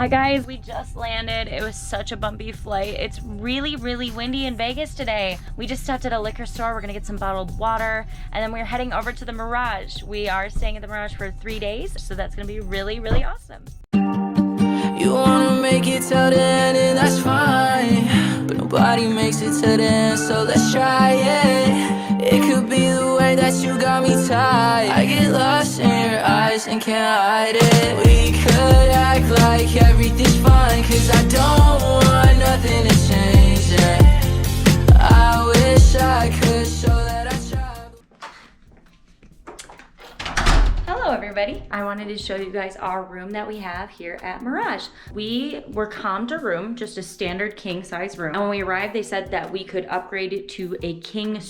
Alright guys, we just landed. It was such a bumpy flight. It's really, really windy in Vegas today. We just stopped at a liquor store. We're gonna get some bottled water, and then we're heading over to the Mirage. We are staying at the Mirage for 3 days, so that's gonna be really, really awesome. You wanna make it till the end and that's fine, but nobody makes it to the end, so let's try it. It could be the way that you got me tied. I get lost in your eyes and can't hide it. We could act like everything's fine, cause I don't want nothing to change it. I wish I could show that I tried. Hello everybody. I wanted to show you guys our room that we have here at Mirage. We were comped a room, just a standard king size room. And when we arrived, they said that we could upgrade it to a king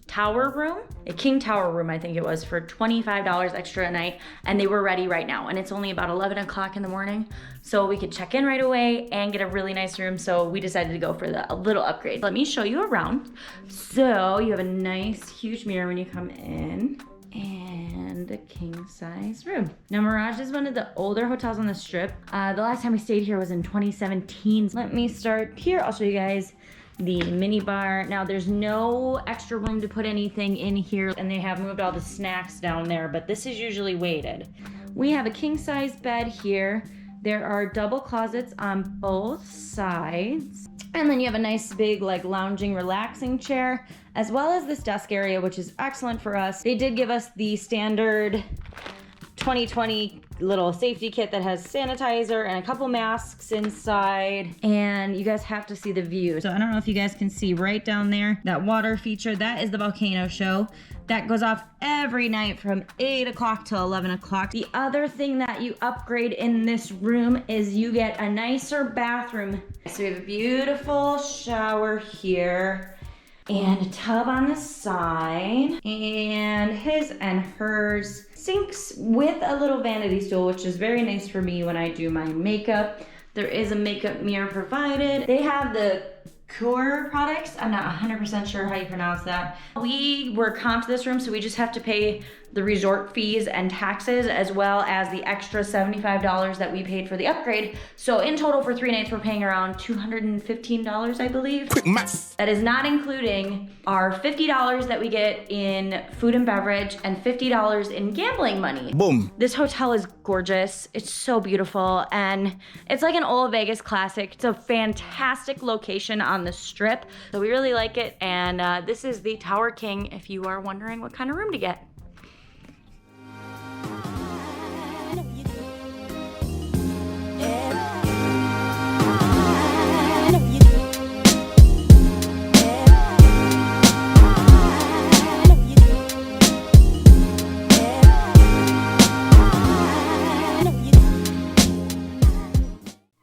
tower room, a king tower room, I think it was, for $25 extra a night. And they were ready right now. And it's only about 11 o'clock in the morning. So we could check in right away and get a really nice room. So we decided to go for a little upgrade. Let me show you around. So you have a nice huge mirror when you come in, and a king size room. Now Mirage is one of the older hotels on the strip. The last time we stayed here was in 2017. Let me start here. I'll show you guys the mini bar. Now there's no extra room to put anything in here, and they have moved all the snacks down there, but this is usually weighted. We have a king size bed here. There are double closets on both sides. And then you have a nice big like lounging, relaxing chair, as well as this desk area, which is excellent for us. They did give us the standard 2020 little safety kit that has sanitizer and a couple masks inside. And you guys have to see the view. So I don't know if you guys can see right down there, that water feature, that is the volcano show. That goes off every night from 8 o'clock till 11 o'clock. The other thing that you upgrade in this room is you get a nicer bathroom. So we have a beautiful shower here and a tub on the side, and his and hers sinks with a little vanity stool, which is very nice for me when I do my makeup. There is a makeup mirror provided. They have the Core products. I'm not 100% sure how you pronounce that. We were comped this room, so we just have to pay the resort fees and taxes, as well as the extra $75 that we paid for the upgrade. So in total for 3 nights, we're paying around $215, I believe. Quick math. That is not including our $50 that we get in food and beverage and $50 in gambling money. Boom. This hotel is gorgeous. It's so beautiful, and it's like an old Vegas classic. It's a fantastic location on the strip, so we really like it. And this is the Tower King if you are wondering what kind of room to get.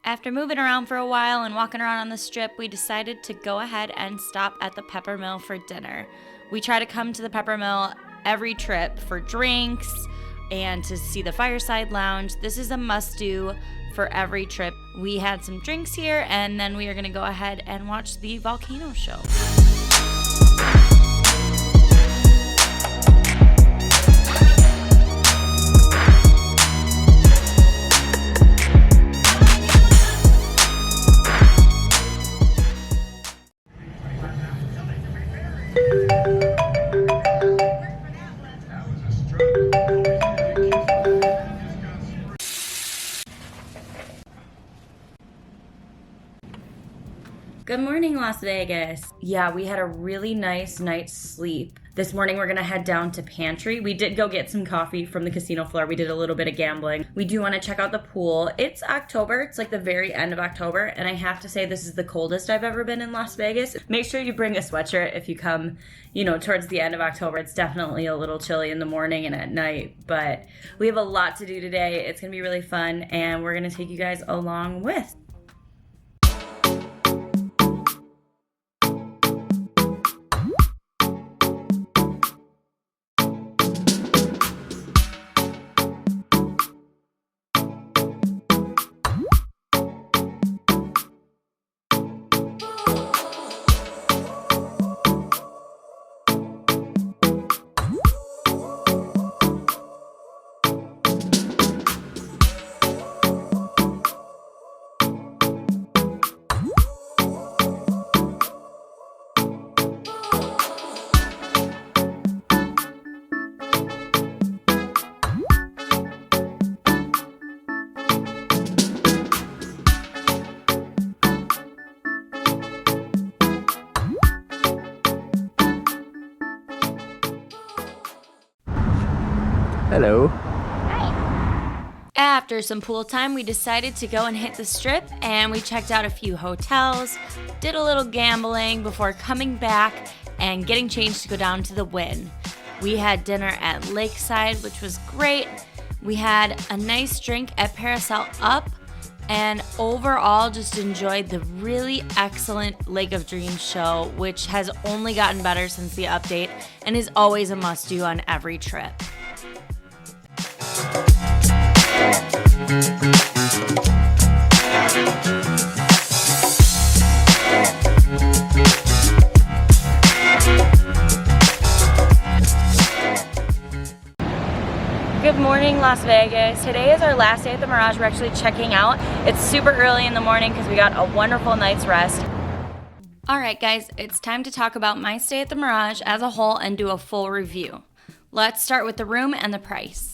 After moving around for a while and walking around on the strip, we decided to go ahead and stop at the Peppermill for dinner. We try to come to the Peppermill every trip for drinks and to see the Fireside Lounge. This is a must-do for every trip. We had some drinks here, and then we are gonna go ahead and watch the volcano show. Good morning, Las Vegas. Yeah, we had a really nice night's sleep. This morning we're gonna head down to Pantry. We did go get some coffee from the casino floor. We did a little bit of gambling. We do wanna check out the pool. It's October, it's like the very end of October, and I have to say this is the coldest I've ever been in Las Vegas. Make sure you bring a sweatshirt if you come, towards the end of October. It's definitely a little chilly in the morning and at night, but we have a lot to do today. It's gonna be really fun, and we're gonna take you guys along with. Hello. After some pool time, we decided to go and hit the strip, and we checked out a few hotels, did a little gambling before coming back and getting changed to go down to the Wynn. We had dinner at Lakeside, which was great. We had a nice drink at Parasol Up, and overall just enjoyed the really excellent Lake of Dreams show, which has only gotten better since the update and is always a must-do on every trip. Good morning, Las Vegas. Today is our last day at the Mirage. We're actually checking out. It's super early in the morning because we got a wonderful night's rest. All right, guys, it's time to talk about my stay at the Mirage as a whole and do a full review. Let's start with the room and the price.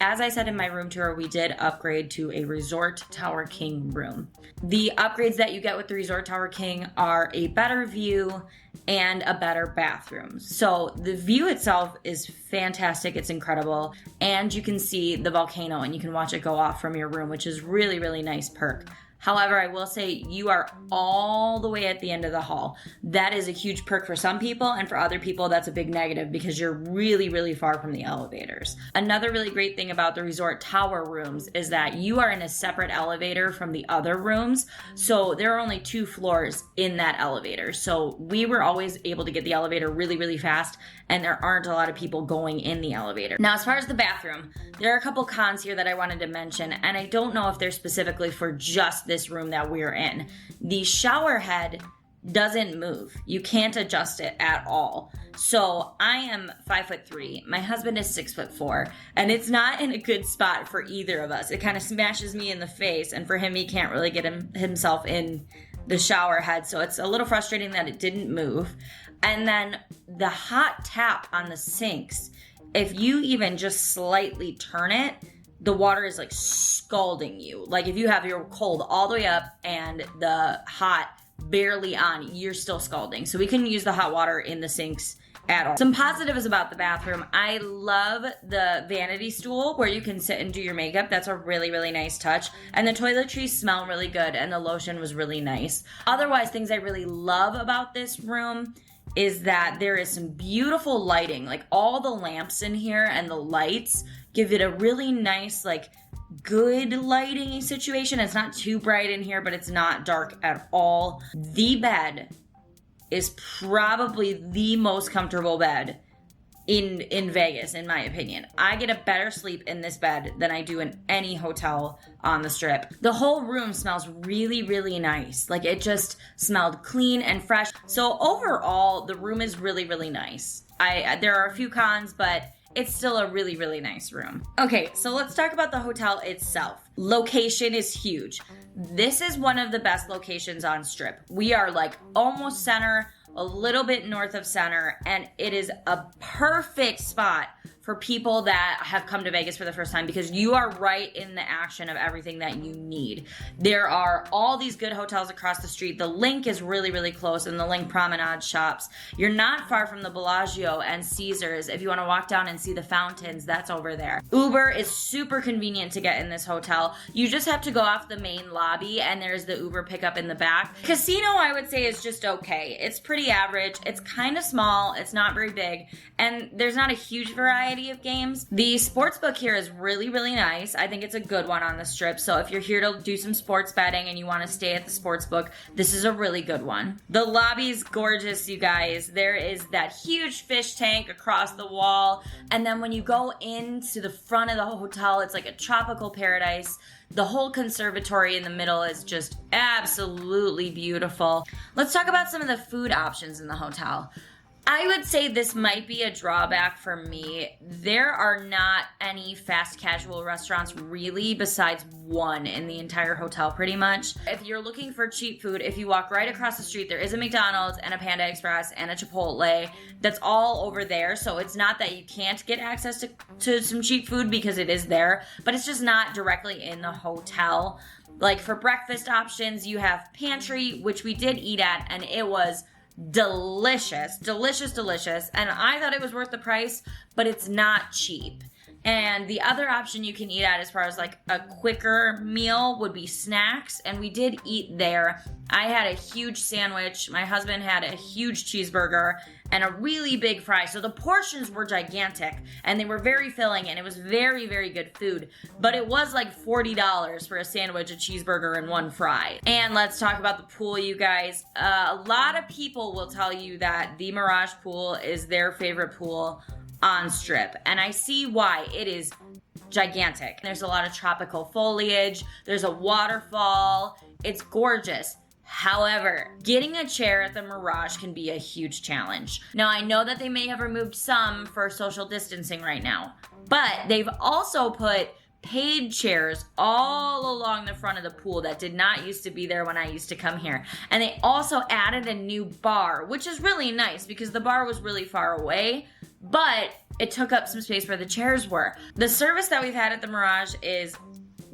As I said in my room tour, we did upgrade to a Resort Tower King room. The upgrades that you get with the Resort Tower King are a better view and a better bathroom. So the view itself is fantastic, it's incredible, and you can see the volcano and you can watch it go off from your room, which is really, really nice perk. However, I will say you are all the way at the end of the hall. That is a huge perk for some people, and for other people, that's a big negative because you're really, really far from the elevators. Another really great thing about the Resort Tower rooms is that you are in a separate elevator from the other rooms, so there are only 2 floors in that elevator. So we were always able to get the elevator really, really fast, and there aren't a lot of people going in the elevator. Now, as far as the bathroom, there are a couple cons here that I wanted to mention, and I don't know if they're specifically for just this room that we're in. The shower head doesn't move. You can't adjust it at all. So I am 5'3". My husband is 6'4", and it's not in a good spot for either of us. It kind of smashes me in the face, and for him, he can't really get himself in the shower head. So it's a little frustrating that it didn't move. And then the hot tap on the sinks, if you even just slightly turn it, the water is like scalding you. Like if you have your cold all the way up and the hot barely on, you're still scalding. So we couldn't use the hot water in the sinks at all. Some positives about the bathroom. I love the vanity stool where you can sit and do your makeup. That's a really, really nice touch. And the toiletries smell really good and the lotion was really nice. Otherwise, things I really love about this room is that there is some beautiful lighting. Like all the lamps in here and the lights give it a really nice, like good lighting situation. It's not too bright in here, but it's not dark at all. The bed is probably the most comfortable bed in Vegas, in my opinion. I get a better sleep in this bed than I do in any hotel on the Strip. The whole room smells really, really nice. Like it just smelled clean and fresh. So overall, the room is really, really nice. There are a few cons, but it's still a really, really nice room. Okay, so let's talk about the hotel itself. Location is huge. This is one of the best locations on Strip. We are like almost center, a little bit north of center, and it is a perfect spot for people that have come to Vegas for the first time because you are right in the action of everything that you need. There are all these good hotels across the street. The Link is really, really close, and the Link Promenade shops. You're not far from the Bellagio and Caesars. If you want to walk down and see the fountains, that's over there. Uber is super convenient to get in this hotel. You just have to go off the main lobby, and there's the Uber pickup in the back. Casino, I would say, is just okay. It's pretty average. It's kind of small. It's not very big, and there's not a huge variety of games. The sportsbook here is really, really nice. I think it's a good one on the Strip. So if you're here to do some sports betting and you want to stay at the sportsbook, this is a really good one. The lobby's gorgeous, you guys. There is that huge fish tank across the wall. And then when you go into the front of the hotel, it's like a tropical paradise. The whole conservatory in the middle is just absolutely beautiful. Let's talk about some of the food options in the hotel. I would say this might be a drawback for me. There are not any fast casual restaurants really besides one in the entire hotel pretty much. If you're looking for cheap food, if you walk right across the street, there is a McDonald's and a Panda Express and a Chipotle. That's all over there. So it's not that you can't get access to some cheap food because it is there, but it's just not directly in the hotel. Like for breakfast options, you have pantry, which we did eat at, and it was delicious, delicious, delicious. And I thought it was worth the price, but it's not cheap. And the other option you can eat at as far as like a quicker meal would be snacks. And we did eat there. I had a huge sandwich. My husband had a huge cheeseburger and a really big fry. So the portions were gigantic and they were very filling and it was very, very good food. But it was like $40 for a sandwich, a cheeseburger, and one fry. And let's talk about the pool, you guys. A lot of people will tell you that the Mirage pool is their favorite pool on Strip, and I see why. It is gigantic. There's a lot of tropical foliage, there's a waterfall, it's gorgeous. However, getting a chair at the Mirage can be a huge challenge. Now, I know that they may have removed some for social distancing right now, but they've also put paid chairs all along the front of the pool that did not used to be there when I used to come here. And they also added a new bar, which is really nice because the bar was really far away, but it took up some space where the chairs were. The service that we've had at the Mirage is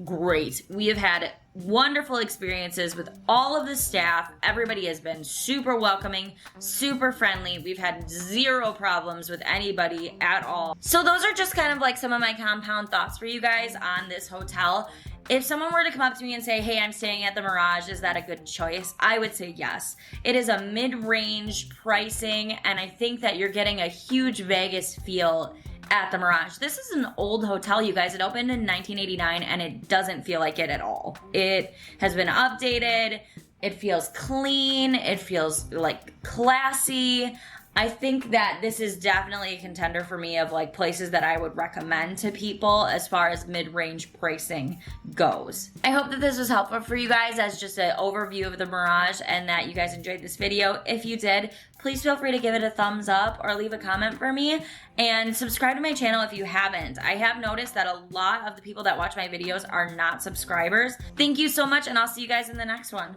great. We have had wonderful experiences with all of the staff. Everybody has been super welcoming, super friendly. We've had zero problems with anybody at all. So those are just kind of like some of my compound thoughts for you guys on this hotel. If someone were to come up to me and say, hey, I'm staying at the Mirage, is that a good choice? I would say yes. It is a mid-range pricing, and I think that you're getting a huge Vegas feel at the Mirage. This is an old hotel, you guys. It opened in 1989, and it doesn't feel like it at all. It has been updated. It feels clean. It feels like classy. I think that this is definitely a contender for me of like places that I would recommend to people as far as mid-range pricing goes. I hope that this was helpful for you guys as just an overview of the Mirage and that you guys enjoyed this video. If you did, please feel free to give it a thumbs up or leave a comment for me and subscribe to my channel if you haven't. I have noticed that a lot of the people that watch my videos are not subscribers. Thank you so much and I'll see you guys in the next one.